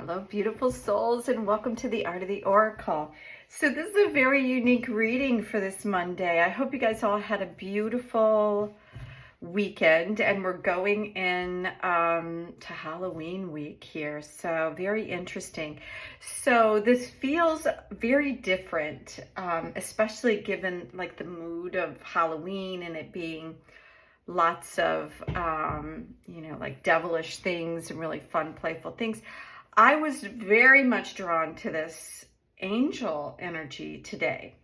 Hello, beautiful souls, and welcome to the Art of the Oracle. So this is a very unique reading for this Monday. I hope you guys all had a beautiful weekend, and we're going in to Halloween week here. So very interesting. So this feels very different, especially given like the mood of Halloween and it being lots of, like devilish things and really fun, playful things. I was very much drawn to this angel energy today.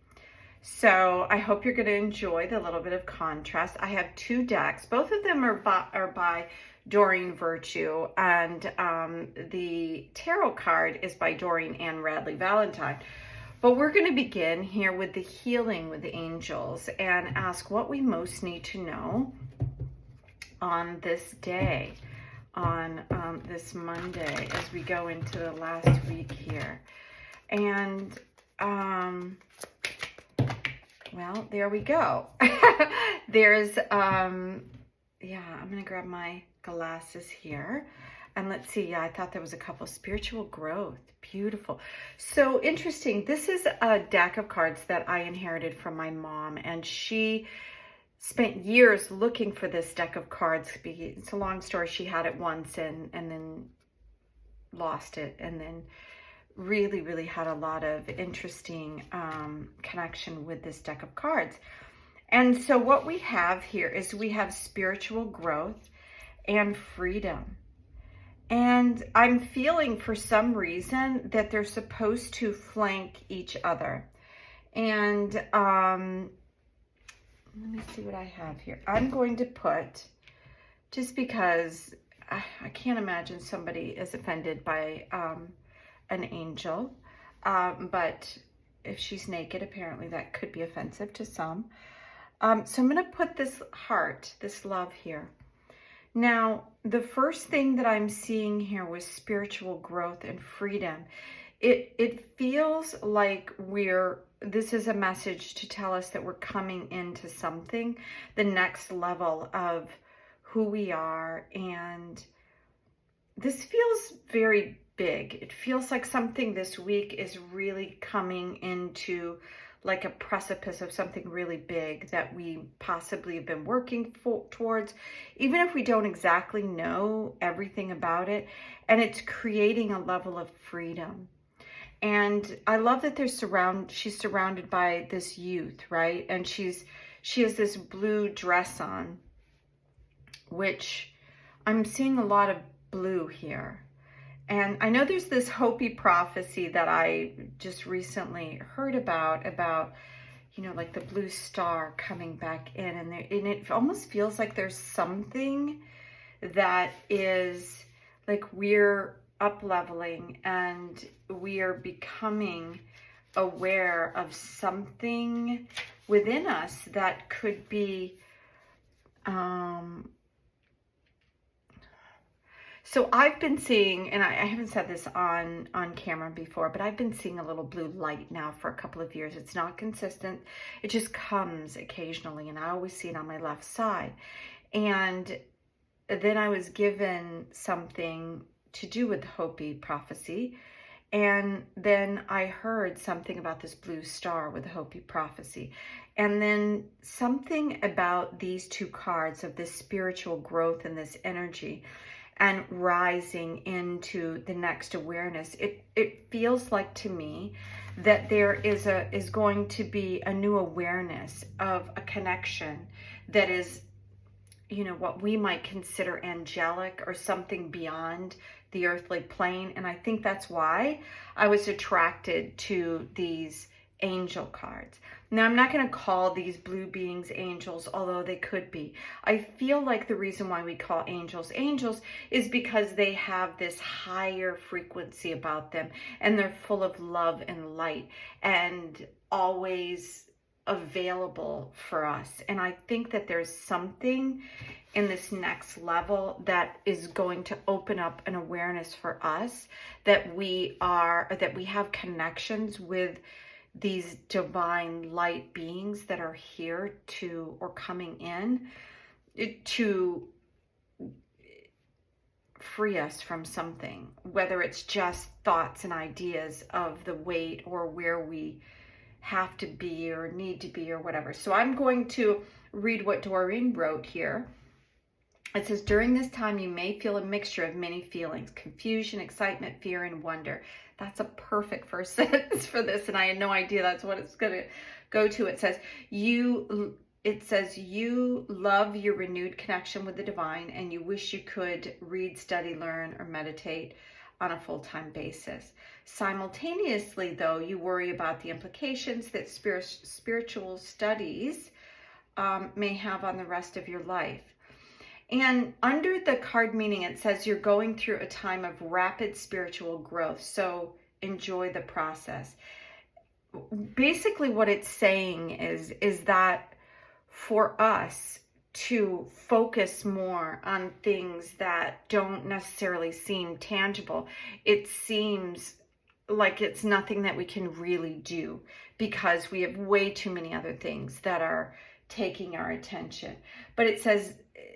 So I hope you're going to enjoy the little bit of contrast. I have two decks. Both of them are by Doreen Virtue, and the tarot card is by Doreen and Radleigh Valentine. But we're going to begin here with the healing with the angels and ask what we most need to know on this day, on this Monday, as we go into the last week here. And well, there we go. There's I'm gonna grab my glasses here, and let's see. Yeah, I thought there was a couple. Spiritual growth, beautiful. So interesting. This is a deck of cards that I inherited from my mom, and she spent years looking for this deck of cards. It's a long story. She had it once and then lost it, and then really had a lot of interesting connection with this deck of cards. And so what we have here is we have spiritual growth and freedom. And I'm feeling for some reason that they're supposed to flank each other. And let me see what I have here. I'm going to put, just because I can't imagine somebody is offended by an angel, but if she's naked, apparently that could be offensive to some. So I'm going to put this heart, this love here. Now, the first thing that I'm seeing here was spiritual growth and freedom. It feels like this is a message to tell us that we're coming into something, the next level of who we are. And this feels very big. It feels like something this week is really coming into like a precipice of something really big that we possibly have been working towards, even if we don't exactly know everything about it. And it's creating a level of freedom. And I love that she's surrounded by this youth, right? And she has this blue dress on, which I'm seeing a lot of blue here. And I know there's this Hopi prophecy that I just recently heard about, like the blue star coming back in. And it almost feels like there's something that is like we're up-leveling and we are becoming aware of something within us that could be so I've been seeing, and I haven't said this on camera before, but I've been seeing a little blue light now for a couple of years. It's not consistent. It just comes occasionally, and I always see it on my left side. And then I was given something to do with the Hopi prophecy, and then I heard something about this blue star with the Hopi prophecy, and then something about these two cards of this spiritual growth and this energy and rising into the next awareness. It feels like to me that there is going to be a new awareness of a connection that is, what we might consider angelic or something beyond the earthly plane. And I think that's why I was attracted to these angel cards. Now, I'm not going to call these blue beings angels, although they could be. I feel like the reason why we call angels angels is because they have this higher frequency about them, and they're full of love and light and always available for us. And I think that there's something in this next level that is going to open up an awareness for us that we have connections with these divine light beings that are here or coming in to free us from something, whether it's just thoughts and ideas of the weight or where we have to be or need to be or whatever. So I'm going to read what Doreen wrote here. It says, during this time, you may feel a mixture of many feelings: confusion, excitement, fear, and wonder. That's a perfect first sentence for this, and I had no idea that's what it's going to go to. It says, you love your renewed connection with the divine, and you wish you could read, study, learn, or meditate on a full-time basis. Simultaneously, though, you worry about the implications that spiritual studies may have on the rest of your life. And under the card meaning, it says you're going through a time of rapid spiritual growth, so enjoy the process. Basically, what it's saying is that for us to focus more on things that don't necessarily seem tangible, it seems like it's nothing that we can really do because we have way too many other things that are taking our attention. But it says,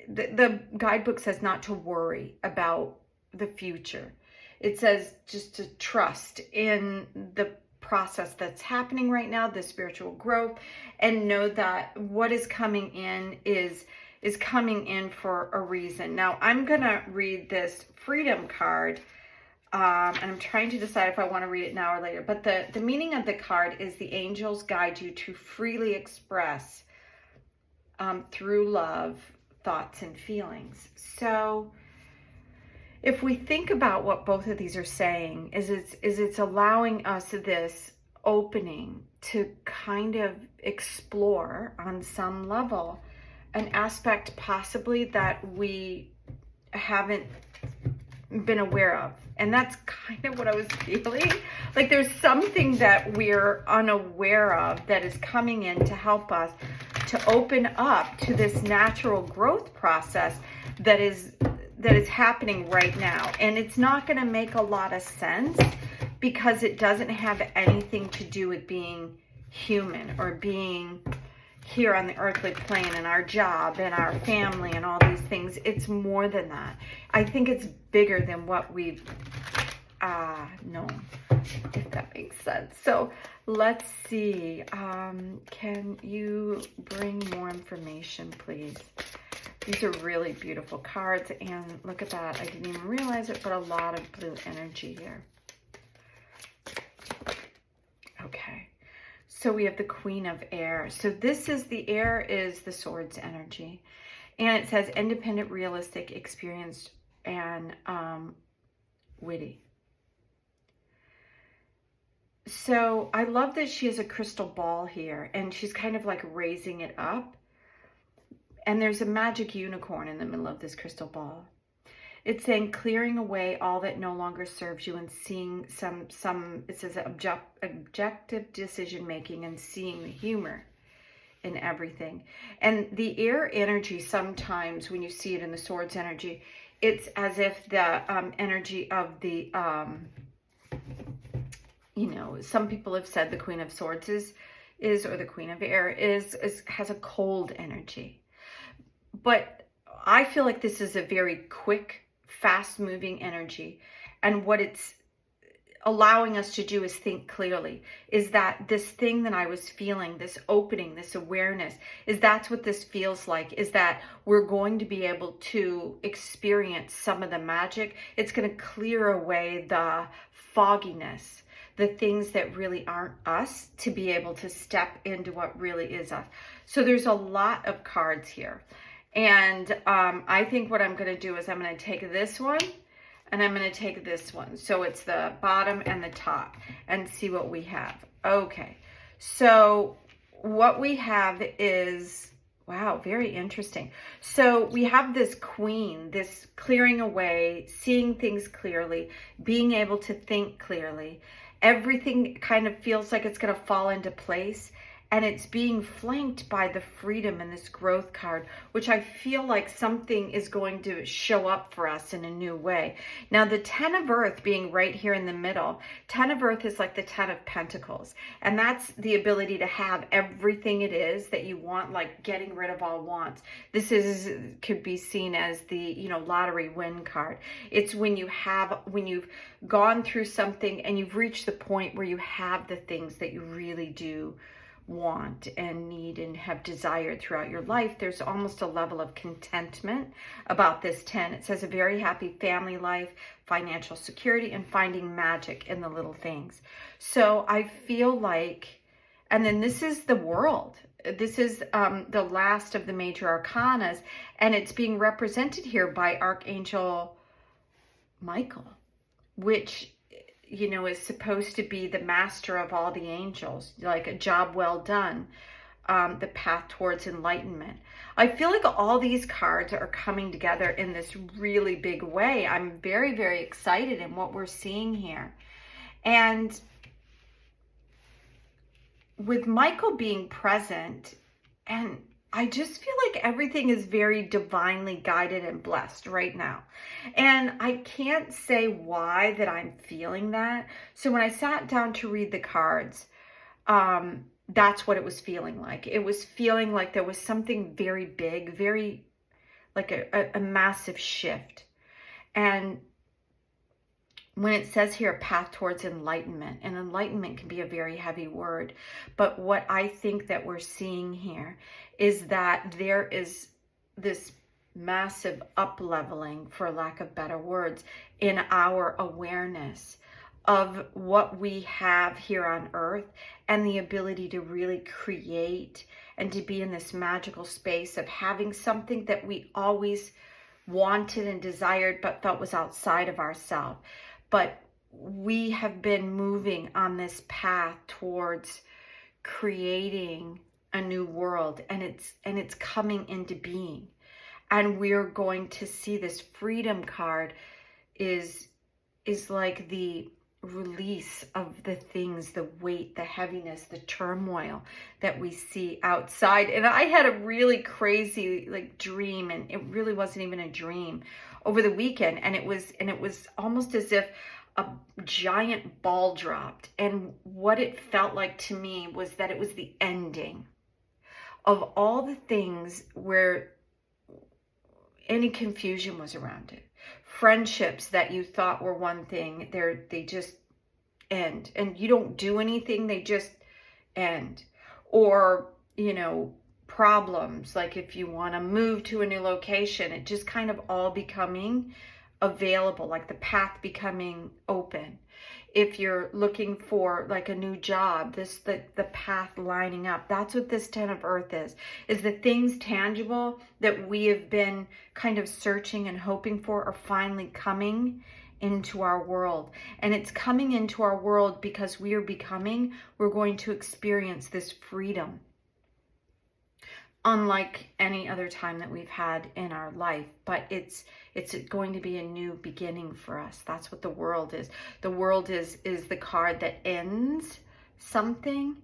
the guidebook says not to worry about the future. It says just to trust in the process that's happening right now, the spiritual growth, and know that what is coming in is coming in for a reason. Now, I'm going to read this freedom card, and I'm trying to decide if I want to read it now or later. But the meaning of the card is the angels guide you to freely express through love, thoughts, and feelings. So if we think about what both of these are saying, it's allowing us this opening to kind of explore on some level an aspect possibly that we haven't been aware of. And that's kind of what I was feeling. Like there's something that we're unaware of that is coming in to help us to open up to this natural growth process that is happening right now. And it's not going to make a lot of sense because it doesn't have anything to do with being human or being here on the earthly plane and our job and our family and all these things. It's more than that. I think it's bigger than what we've known, if that makes sense. So let's see. Can you bring more information, please? These are really beautiful cards, and look at that. I didn't even realize it, but a lot of blue energy here. Okay. So we have the Queen of Air. So this is the air is the Swords energy. And it says independent, realistic, experienced, and witty. So I love that she has a crystal ball here, and she's kind of like raising it up. And there's a magic unicorn in the middle of this crystal ball. It's saying clearing away all that no longer serves you and seeing it says objective decision making and seeing the humor in everything. And the air energy, sometimes when you see it in the Swords energy, it's as if the energy of the, some people have said the Queen of Swords or the Queen of Air has a cold energy. But I feel like this is a very quick, fast-moving energy. And what it's allowing us to do is think clearly. Is that this thing that I was feeling, this opening, this awareness, that's what this feels like, is that we're going to be able to experience some of the magic. It's going to clear away the fogginess, the things that really aren't us, to be able to step into what really is us. So there's a lot of cards here. And I think what I'm going to do is I'm going to take this one and I'm going to take this one. So it's the bottom and the top, and see what we have. Okay. So what we have is, wow, very interesting. So we have this queen, this clearing away, seeing things clearly, being able to think clearly. Everything kind of feels like it's going to fall into place. and it's being flanked by the freedom and this growth card, which I feel like something is going to show up for us in a new way. Now, the 10 of Earth being right here in the middle, 10 of Earth is like the 10 of Pentacles, and that's the ability to have everything it is that you want, like getting rid of all wants. This could be seen as the, lottery win card. It's when you've gone through something and you've reached the point where you have the things that you really do want and need and have desired throughout your life. There's almost a level of contentment about this 10. It says a very happy family life, financial security, and finding magic in the little things. So I feel like, and then this is the World. This is the last of the major arcanas, and it's being represented here by Archangel Michael, which is supposed to be the master of all the angels, like a job well done, the path towards enlightenment. I feel like all these cards are coming together in this really big way. I'm very, very excited in what we're seeing here. And with Michael being present, and I just feel like everything is very divinely guided and blessed right now. And I can't say why that I'm feeling that. So when I sat down to read the cards, that's what it was feeling like. It was feeling like there was something very big, very like a massive shift. And when it says here, a path towards enlightenment, and enlightenment can be a very heavy word, but what I think that we're seeing here is that there is this massive up-leveling, for lack of better words, in our awareness of what we have here on Earth and the ability to really create and to be in this magical space of having something that we always wanted and desired but felt was outside of ourselves. But we have been moving on this path towards creating a new world, and it's coming into being. And we're going to see this freedom card is like the release of the things, the weight, the heaviness, the turmoil that we see outside. And I had a really crazy dream, and it really wasn't even a dream, over the weekend, and it was almost as if a giant ball dropped, and what it felt like to me was that it was the ending of all the things where any confusion was around it. Friendships that you thought were one thing, they just end, and you don't do anything, they just end. Or problems, like if you want to move to a new location, it just kind of all becoming available, like the path becoming open. If you're looking for like a new job, the path lining up. That's what this 10 of Earth is the things tangible that we have been kind of searching and hoping for are finally coming into our world. And it's coming into our world because we're going to experience this freedom unlike any other time that we've had in our life. But it's going to be a new beginning for us. That's what the World is. The World is the card that ends something,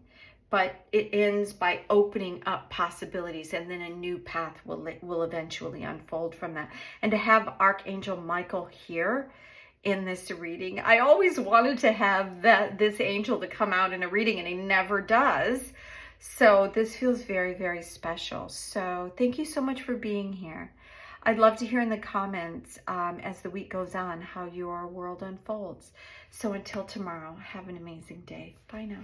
but it ends by opening up possibilities, and then a new path will eventually unfold from that. And to have Archangel Michael here in this reading, I always wanted to have this angel to come out in a reading, and he never does. So this feels very, very special. So thank you so much for being here. I'd love to hear in the comments as the week goes on how your world unfolds. So until tomorrow, have an amazing day. Bye now.